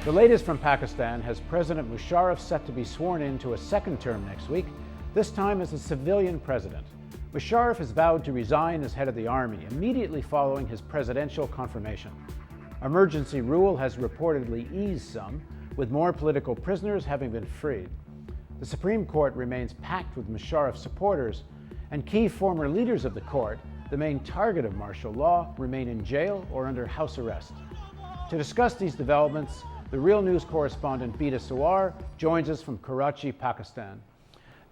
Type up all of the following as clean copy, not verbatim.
The latest from Pakistan has President Musharaff set to be sworn into a second term next week, this time as a civilian president. Musharaff has vowed to resign as head of the army immediately following his presidential confirmation. Emergency rule has reportedly eased some, with more political prisoners having been freed. The Supreme Court remains packed with Musharaff supporters, and key former leaders of the court, the main target of martial law, remain in jail or under house arrest. To discuss these developments, the Real News correspondent Beena Sarwar joins us from Karachi, Pakistan.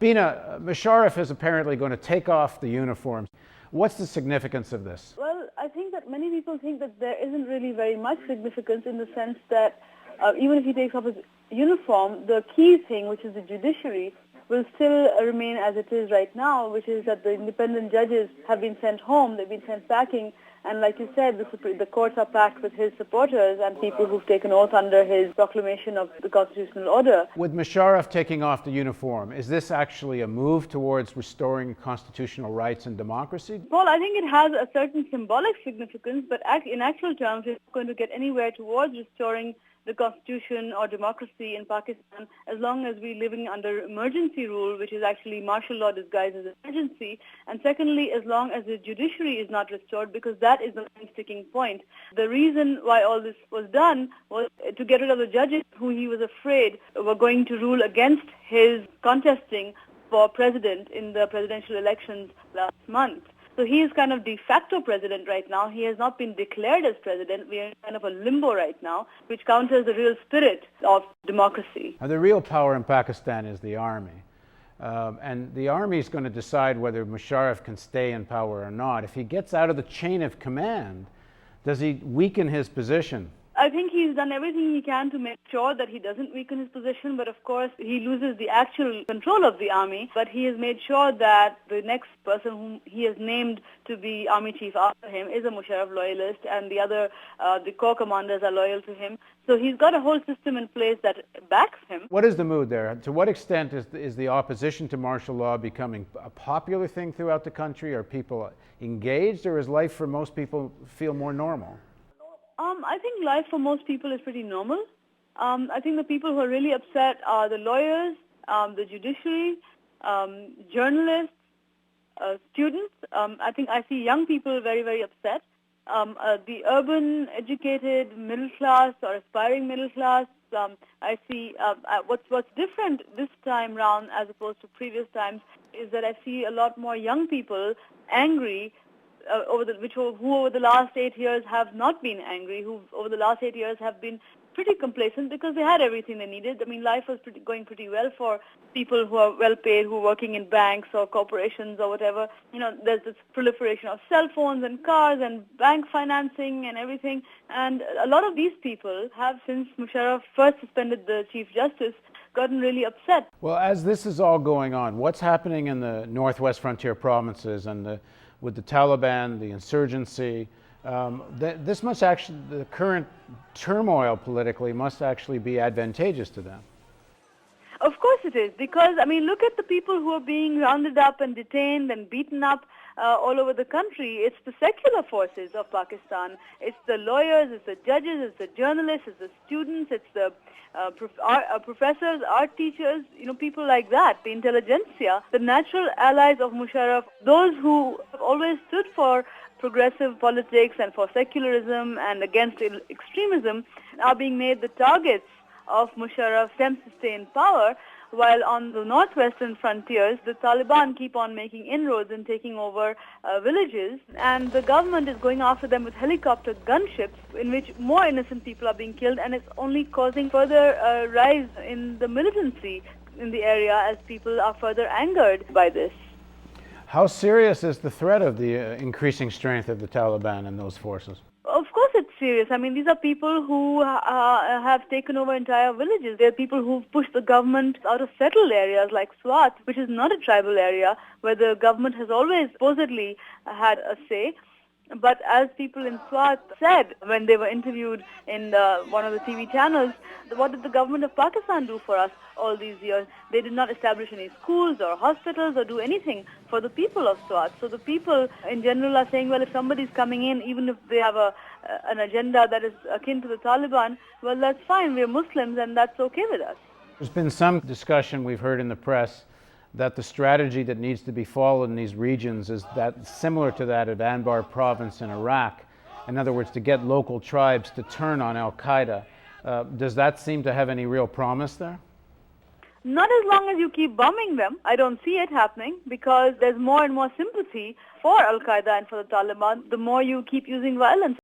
Beena, Musharaff is apparently going to take off the uniform. What's the significance of this? Well, I think that many people think that there isn't really very much significance in the sense that even if he takes off his uniform, the key thing, which is the judiciary, will still remain as it is right now, which is that the independent judges have been sent home, they've been sent packing, and like you said, the courts are packed with his supporters and people who've taken oath under his proclamation of the constitutional order. With Musharaff taking off the uniform, is this actually a move towards restoring constitutional rights and democracy? Well, I think it has a certain symbolic significance, but in actual terms, it's not going to get anywhere towards restoring the constitution or democracy in Pakistan as long as we're living under emergency rule, which is actually martial law disguised as emergency, and secondly, as long as the judiciary is not restored, because that is the main sticking point. The reason why all this was done was to get rid of the judges who he was afraid were going to rule against his contesting for president in the presidential elections last month. So he is kind of de facto president right now. He has not been declared as president. We are in kind of a limbo right now, which counters the real spirit of democracy. Now, the real power in Pakistan is the army. And the army is going to decide whether Musharaff can stay in power or not. If he gets out of the chain of command, does he weaken his position? I think he's done everything he can to make sure that he doesn't weaken his position, but of course he loses the actual control of the army. But he has made sure that the next person whom he has named to be army chief after him is a Musharaff loyalist, and the corps commanders are loyal to him. So he's got a whole system in place that backs him. What is the mood there? To what extent is the opposition to martial law becoming a popular thing throughout the country? Are people engaged, or is life for most people feel more normal? I think life for most people is pretty normal. I think the people who are really upset are the lawyers, the judiciary, journalists, students. I think I see young people very, very upset. The urban, educated, middle class or aspiring middle class. I see what's different this time round as opposed to previous times is that I see a lot more young people angry who over the last 8 years have not been angry, who over the last 8 years have been pretty complacent because they had everything they needed. I mean, life was going pretty well for people who are well paid, who are working in banks or corporations or whatever. You know, there's this proliferation of cell phones and cars and bank financing and everything. And a lot of these people have, since Musharaff first suspended the Chief Justice, gotten really upset. Well, as this is all going on, what's happening in the northwest frontier provinces and with the Taliban, the insurgency, this must actually, the current turmoil politically must actually be advantageous to them. Of course it is, because, I mean, look at the people who are being rounded up and detained and beaten up all over the country. It's the secular forces of Pakistan. It's the lawyers, it's the judges, it's the journalists, it's the students, it's the professors, art teachers, people like that, the intelligentsia, the natural allies of Musharaff, those who have always stood for progressive politics and for secularism and against extremism, are being made the targets of Musharaff's attempts to stay in power, while on the northwestern frontiers, the Taliban keep on making inroads and taking over villages, and the government is going after them with helicopter gunships in which more innocent people are being killed, and it's only causing further rise in the militancy in the area as people are further angered by this. How serious is the threat of the increasing strength of the Taliban and those forces? Of course it's serious. I mean, these are people who have taken over entire villages. They're people who've pushed the government out of settled areas like Swat, which is not a tribal area, where the government has always supposedly had a say. But as people in Swat said when they were interviewed in one of the TV channels, what did the government of Pakistan do for us all these years? They did not establish any schools or hospitals or do anything for the people of Swat. So the people in general are saying, well, if somebody's coming in, even if they have an agenda that is akin to the Taliban, well, that's fine. We're Muslims and that's okay with us. There's been some discussion we've heard in the press that the strategy that needs to be followed in these regions is that similar to that of Anbar province in Iraq. In other words, to get local tribes to turn on Al-Qaeda. Does that seem to have any real promise there? Not as long as you keep bombing them. I don't see it happening because there's more and more sympathy for Al-Qaeda and for the Taliban the more you keep using violence.